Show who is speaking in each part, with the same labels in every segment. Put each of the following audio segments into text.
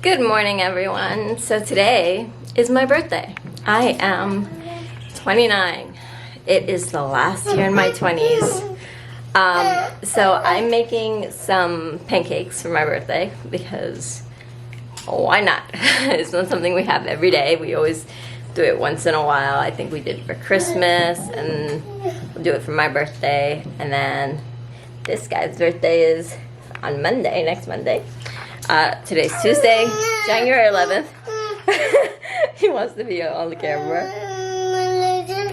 Speaker 1: Good morning, everyone. So today is my birthday. I am 29. It is the last year in my 20s. So I'm making some pancakes for my birthday because why not? It's not something we have every day. We always do it once in a while. I think we did it for Christmas, and we'll do it for my birthday. And then this guy's birthday is on Monday, next Monday. Today's Tuesday, January 11th. He wants to be on the camera.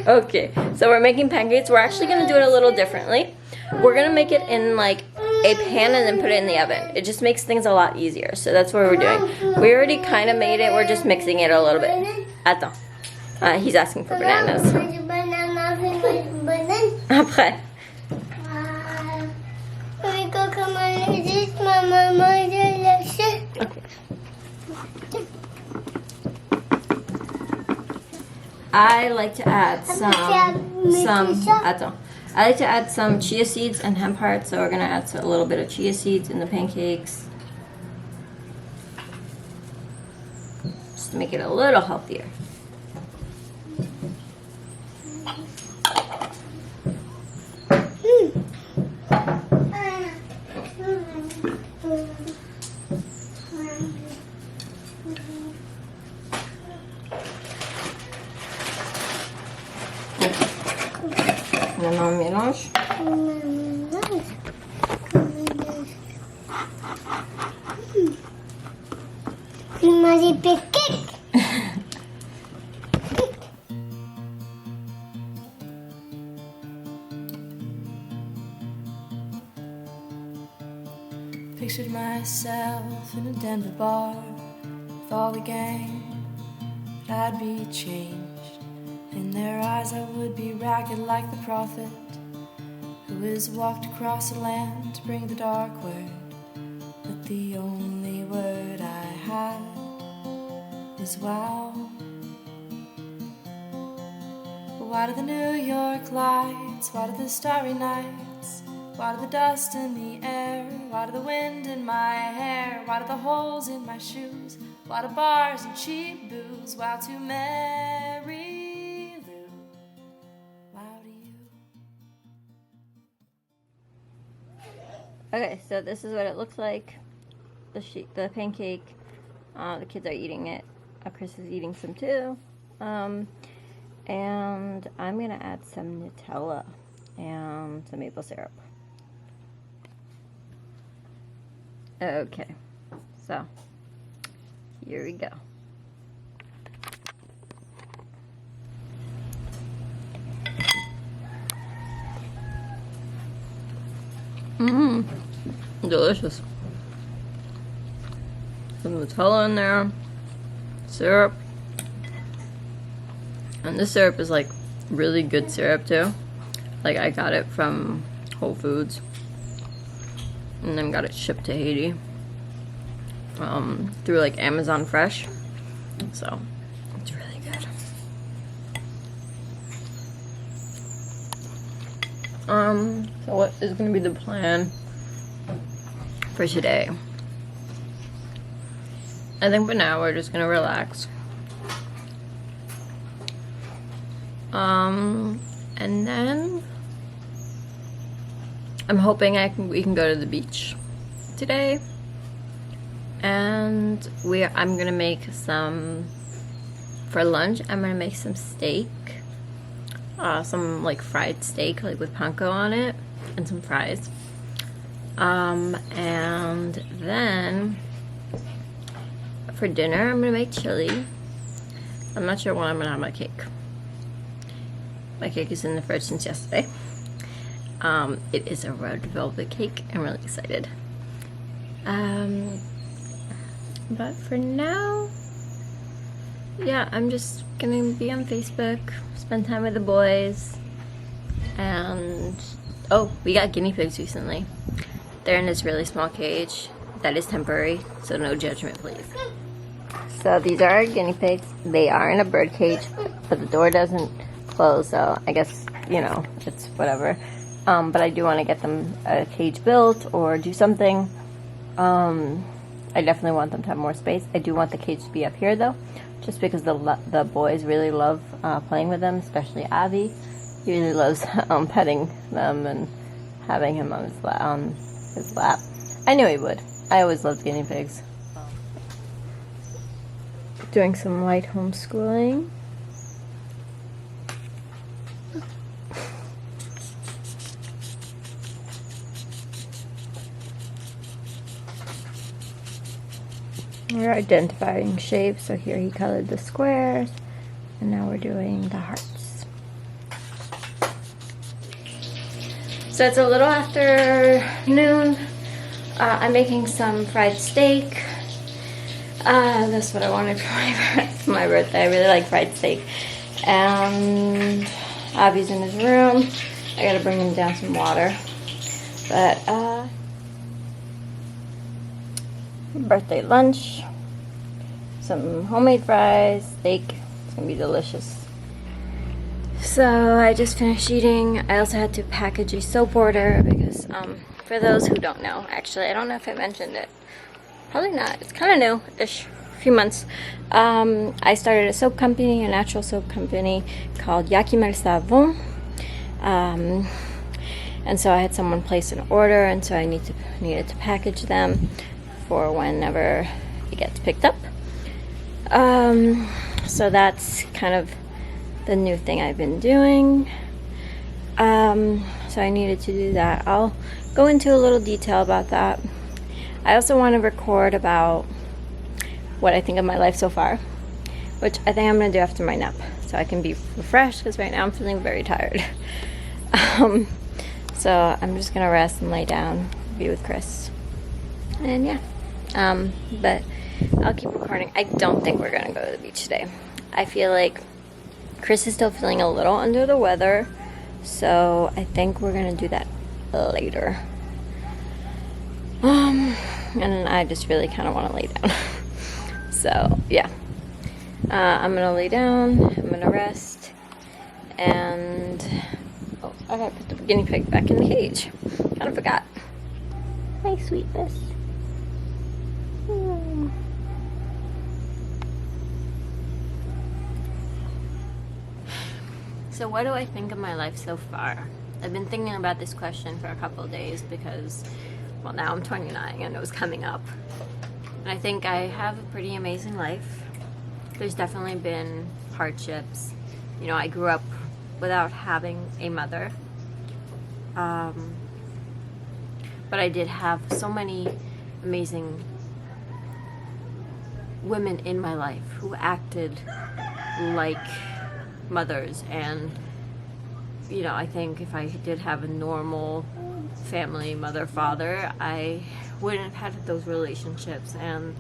Speaker 1: Okay, so we're making pancakes. We're actually going to do it a little differently. We're going to make it in like a pan and then put it in the oven. It just makes things a lot easier. So that's what we're doing. We already kind of made it. We're just mixing it a little bit. Attends. He's asking for bananas. Après. Okay. I like to add I like to add some chia seeds and hemp hearts, so we're gonna add a little bit of chia seeds in the pancakes, just to make it a little healthier. Maintenant on mélange.
Speaker 2: Pictured myself in a Denver bar with all the gang, but I'd be changed. In their eyes I would be ragged like the prophet who has walked across the land to bring the dark word. But the only word I had was wow. Why do the New York lights, why do the starry nights, why do the dust in the air, why do the wind in my hair, why do the holes in my shoes, why do bars and cheap booze, wow to Mary Lou, wow to you.
Speaker 1: Okay, so this is what it looks like. The pancake. The kids are eating it. Chris is eating some too. And I'm gonna add some Nutella and some maple syrup. Okay, so here we go. Delicious. Some Nutella in there, syrup, and this syrup is like really good syrup too. Like I got it from Whole Foods and then got it shipped to Haiti through like Amazon Fresh, so it's really good. So what is going to be the plan for today? I think for now we're just gonna relax. And then I'm hoping we can go to the beach today. And I'm gonna make some for lunch. I'm gonna make some steak, some like fried steak, like with panko on it, and some fries. And then for dinner, I'm gonna make chili. I'm not sure when I'm gonna have my cake. My cake is in the fridge since yesterday. It is a red velvet cake. I'm really excited. But for now, yeah, I'm just gonna be on Facebook, spend time with the boys, and oh, we got guinea pigs recently. They're in this really small cage that is temporary, so no judgment, please. So these are our guinea pigs. They are in a bird cage, but the door doesn't close, so I guess, you know, it's whatever. But I do want to get them a cage built or do something. I I definitely want them to have more space. I do want the cage to be up here though, just because the boys really love playing with them, especially Avi. He really loves petting them and having him on his lap. I knew he would. I always loved guinea pigs. Doing some light homeschooling. We're identifying shapes, so here he colored the squares, and now we're doing the hearts. So it's a little after noon. I'm making some fried steak. That's what I wanted for my birthday. I really like fried steak. And Avi's in his room. I gotta bring him down some water. But, birthday lunch. Some homemade fries, steak. It's gonna be delicious. So I just finished eating. I also had to package a soap order because, for those who don't know, actually, I don't know if I mentioned it. Probably not. It's kind of new-ish, a few months. I started a soap company, a natural soap company called Yakimel Savon. And so I had someone place an order, and so I needed to package them for whenever it gets picked up. So that's kind of the new thing I've been doing. So I needed to do that. I'll go into a little detail about that. I also want to record about what I think of my life so far, which I think I'm going to do after my nap, so I can be refreshed, because right now I'm feeling very tired. So I'm just going to rest and lay down, be with Chris. And yeah. But I'll keep recording. I don't think we're going to go to the beach today. I feel like Chris is still feeling a little under the weather, so I think we're going to do that later. And I just really kind of want to lay down. So, yeah. I'm going to lay down, I'm going to rest, and oh, I gotta put the guinea pig back in the cage. Kind of forgot. Hi, sweetness. So what do I think of my life so far? I've been thinking about this question for a couple of days because, well, now I'm 29 and it was coming up. And I think I have a pretty amazing life. There's definitely been hardships. You know, I grew up without having a mother. But I did have so many amazing women in my life who acted like mothers, and you know, I think if I did have a normal family, mother, father, I wouldn't have had those relationships, and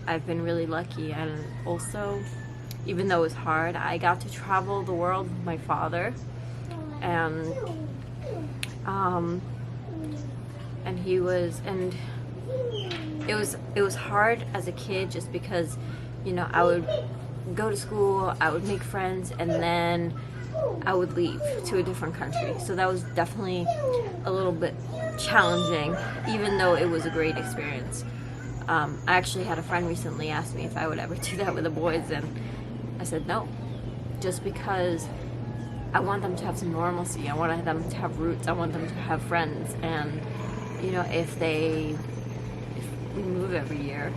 Speaker 1: I've been really lucky. And also, even though it was hard, I got to travel the world with my father, and he was, and it was hard as a kid just because, you know, I would go to school, I would make friends, and then I would leave to a different country. So that was definitely a little bit challenging, even though it was a great experience. I actually had a friend recently ask me if I would ever do that with the boys, and I said no, just because I want them to have some normalcy. I want them to have roots. I want them to have friends. And you know, if we move every year,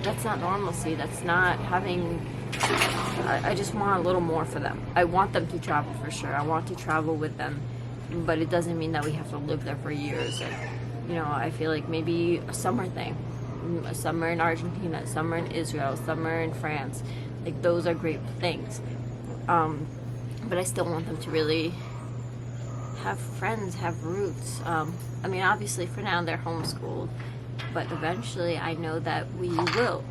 Speaker 1: that's not normalcy. That's not having. I just want a little more for them. I want them to travel for sure. I want to travel with them, but it doesn't mean that we have to live there for years. And, you know, I feel like maybe a summer thing, a summer in Argentina, a summer in Israel, a summer in France. Like, those are great things. But I still want them to really have friends, have roots. I mean, obviously for now they're homeschooled, but eventually I know that we will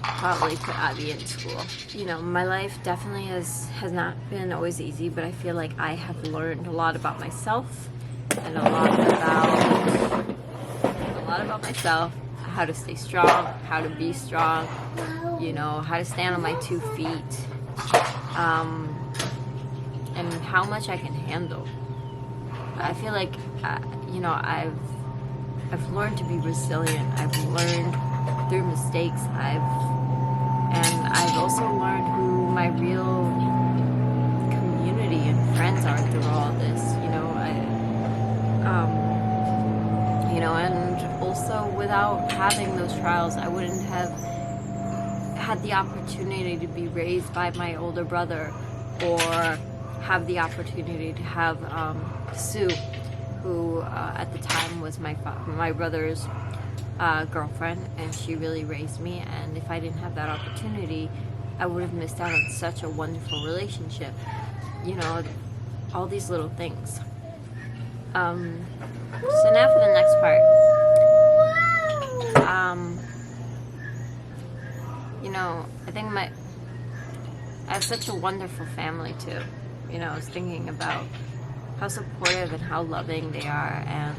Speaker 1: probably put Avi in school. You know, my life definitely has not been always easy, but I feel like I have learned a lot about myself, and a lot about myself, how to stay strong, how to be strong, you know, how to stand on my 2 feet, and how much I can handle. I feel like, you know, I've learned to be resilient. I've learned through mistakes. I've also learned who my real community and friends are through all this. And also without having those trials, I wouldn't have had the opportunity to be raised by my older brother, or have the opportunity to have Sue, who at the time was my brother's girlfriend, and she really raised me. And if I didn't have that opportunity, I would have missed out on such a wonderful relationship. All these little things. So now for the next part. I think I have such a wonderful family too. I was thinking about how supportive and how loving they are, and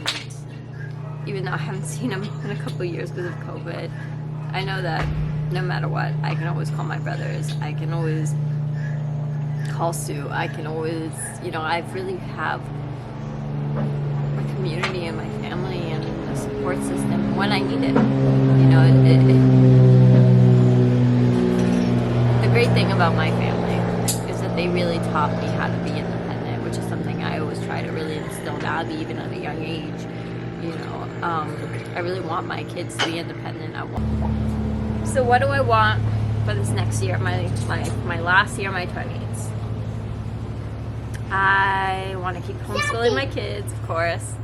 Speaker 1: even though I haven't seen them in a couple of years because of COVID, I know that no matter what, I can always call my brothers, I can always call Sue, I can always, I really have my community and my family and a support system when I need it. The great thing about my family is that they really taught me how to be independent, which is something I always try to really instill now, even at a young age. I really want my kids to be independent. So what do I want for this next year, my last year of my 20s? I want to keep homeschooling my kids, of course.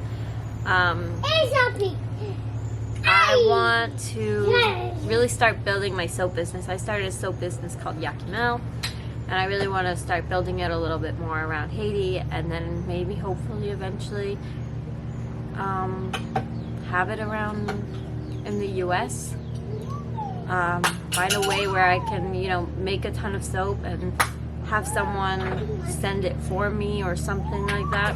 Speaker 1: I want to really start building my soap business. I started a soap business called Yakimel, and I really want to start building it a little bit more around Haiti, and then maybe hopefully eventually have it around in the US. Find a way where I can, make a ton of soap and have someone send it for me or something like that.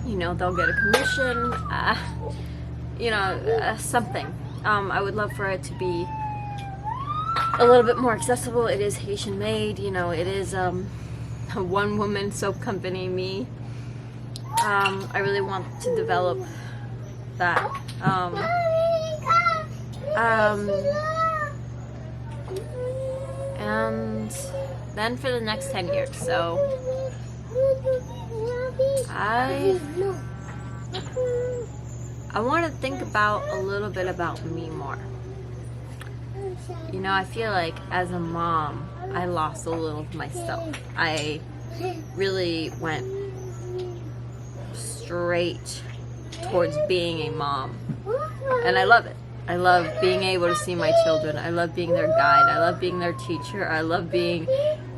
Speaker 1: They'll get a commission, something. I would love for it to be a little bit more accessible. It is Haitian made, it is a one-woman soap company, me. I really want to develop that. And then for the next 10 years, so I want to think about a little bit about me more. I feel like as a mom, I lost a little of myself. I really went straight towards being a mom, and I love it. I love being able to see my children. I love being their guide. I love being their teacher. I love being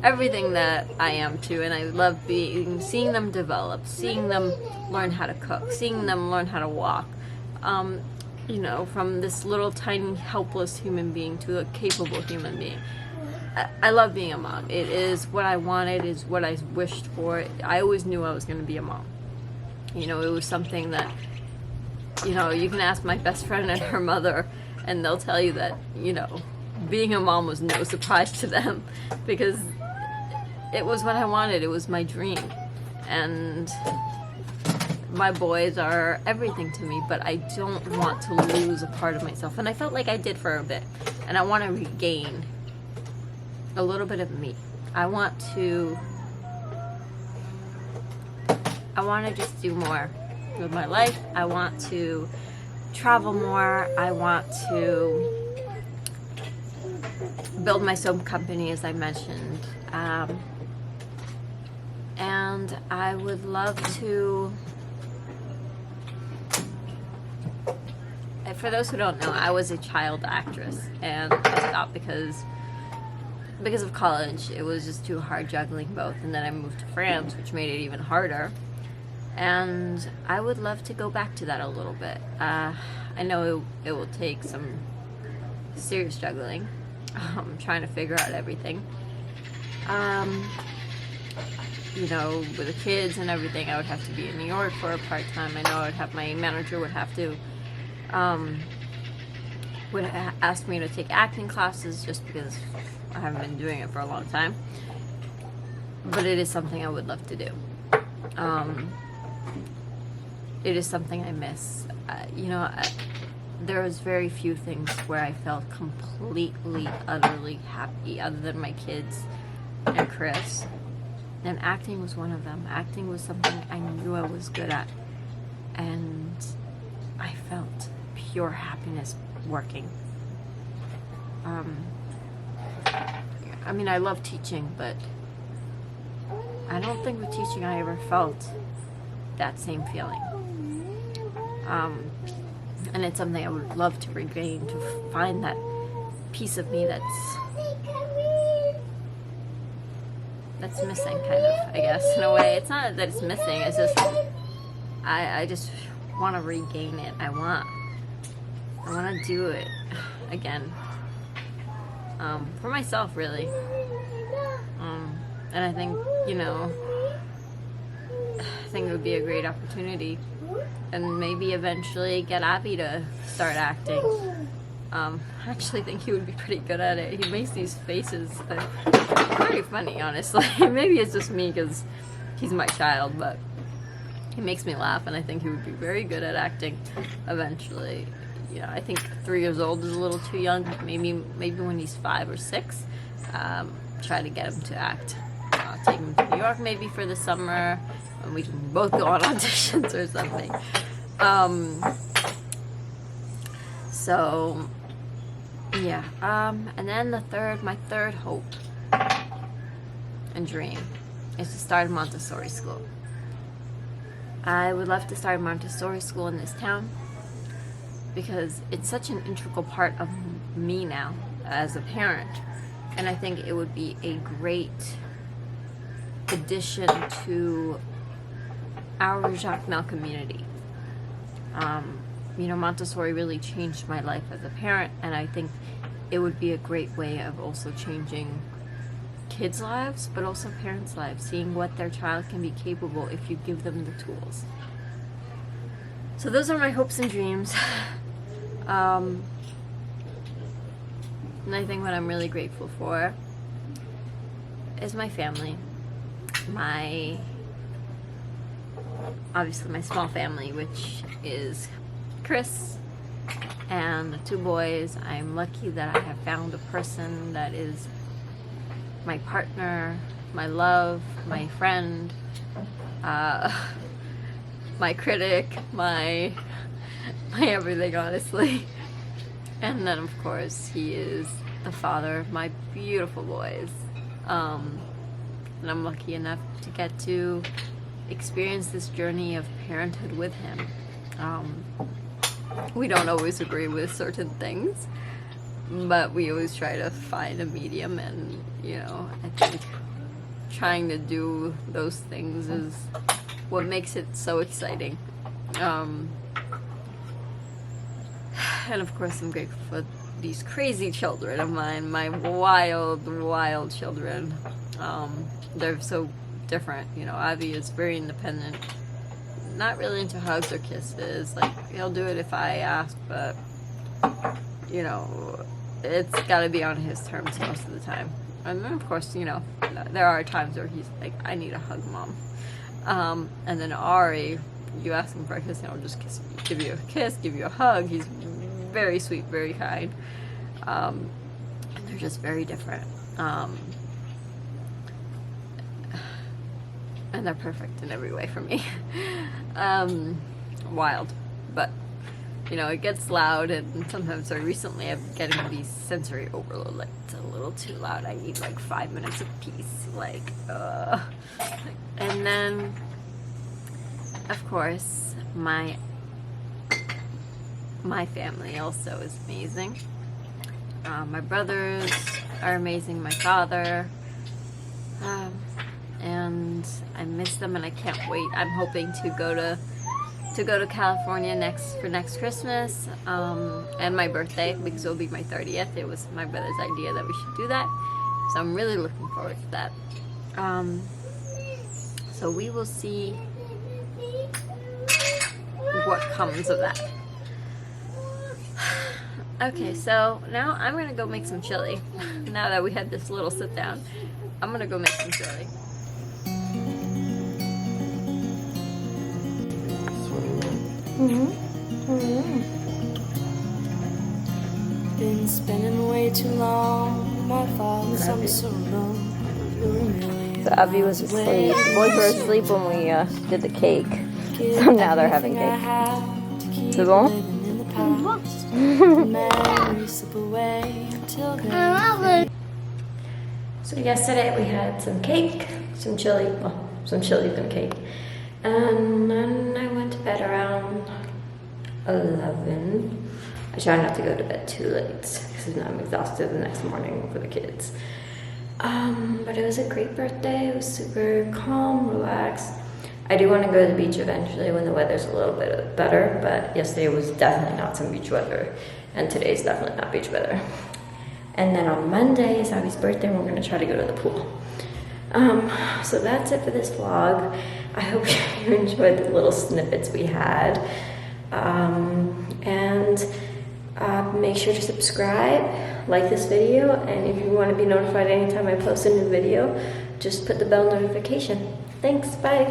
Speaker 1: everything that I am too, and I love seeing them develop, seeing them learn how to cook, seeing them learn how to walk. From this little tiny helpless human being to a capable human being. I love being a mom. It is what I wanted, is what I wished for. I always knew I was going to be a mom. It was something that, you can ask my best friend and her mother, and they'll tell you that, being a mom was no surprise to them, because it was what I wanted. It was my dream. And my boys are everything to me, but I don't want to lose a part of myself. And I felt like I did for a bit. And I want to regain a little bit of me. I want to just do more with my life. I want to travel more. I want to build my soap company, as I mentioned. And I would love to... For those who don't know, I was a child actress, and I stopped because of college. It was just too hard juggling both, and then I moved to France, which made it even harder. And I would love to go back to that a little bit. I know it will take some serious juggling, trying to figure out everything. With the kids and everything, I would have to be in New York for a part-time. I know my manager would have to would ask me to take acting classes, just because I haven't been doing it for a long time. But it is something I would love to do. It is something I miss. there was very few things where I felt completely, utterly happy other than my kids and Chris. And acting was one of them. Acting was something I knew I was good at. And I felt pure happiness working. I mean, I love teaching, but I don't think with teaching I ever felt that same feeling. And it's something I would love to regain, to find that piece of me that's missing, kind of, I guess, in a way. It's not that it's missing, it's just I just want to regain it. I want to do it again, for myself, really. And I think, you know, I think it would be a great opportunity, and maybe eventually get Abby to start acting. I actually think he would be pretty good at it. He makes these faces that are very funny, honestly. Maybe it's just me because he's my child, but he makes me laugh, and I think he would be very good at acting eventually. You know, I think 3 years old is a little too young. Maybe when he's 5 or 6, try to get him to act. Take him to New York maybe for the summer, and we can both go on auditions or something. So yeah. And then my third hope and dream is to start a Montessori school. I would love to start a Montessori school in this town because it's such an integral part of me now as a parent, and I think it would be a great addition to our Jacmel community. You know, Montessori really changed my life as a parent, and I think it would be a great way of also changing kids' lives, but also parents' lives, seeing what their child can be capable if you give them the tools. So those are my hopes and dreams. And I think what I'm really grateful for is my family. Obviously my small family, which is Chris and the 2 boys. I'm lucky that I have found a person that is my partner, my love, my friend, my critic, my everything, honestly. And then of course he is the father of my beautiful boys. And I'm lucky enough to get to experience this journey of parenthood with him. We don't always agree with certain things, but we always try to find a medium, and you know, I think trying to do those things is what makes it so exciting. And of course I'm grateful for these crazy children of mine, my wild children. They're so different, you know. Avi is very independent, not really into hugs or kisses. Like, he'll do it if I ask, but you know, it's gotta be on his terms most of the time. And then of course, you know, there are times where he's like, I need a hug, Mom. And then Ari, you ask him for a kiss, and he'll just give you a kiss, give you a hug. He's very sweet, very kind. And they're just very different. And they're perfect in every way for me. Wild, but you know, it gets loud, and sometimes, or recently, I'm getting these sensory overload. Like, it's a little too loud. I need like 5 minutes of peace. Like, and then, of course, my family also is amazing. My brothers are amazing. My father. And I miss them, and I can't wait. I'm hoping to go to California for next Christmas, and my birthday, because it'll be my 30th. It was my brother's idea that we should do that, so I'm really looking forward to that. So we will see what comes of that. Okay, so now I'm gonna go make some chili. Now that we had this little sit down, I'm gonna go make some chili.
Speaker 2: been spending way too long. My thoughts, I'm so alone.
Speaker 1: So Abby was asleep. The boys were asleep when we did the cake. So now they're having cake. C'est bon? So yesterday we had some cake, some chili, well, some chili and cake. And then I went to bed around 11. I try not to go to bed too late because I'm exhausted the next morning for the kids. But it was a great birthday. It was super calm, relaxed. I do want to go to the beach eventually when the weather's a little bit better, but yesterday was definitely not some beach weather, and today's definitely not beach weather. And then on Monday is Abby's birthday, and we're going to try to go to the pool. So that's it for this vlog. I hope you enjoyed the little snippets we had. Make sure to subscribe, like this video, and if you want to be notified anytime I post a new video, just put the bell notification. Thanks, bye.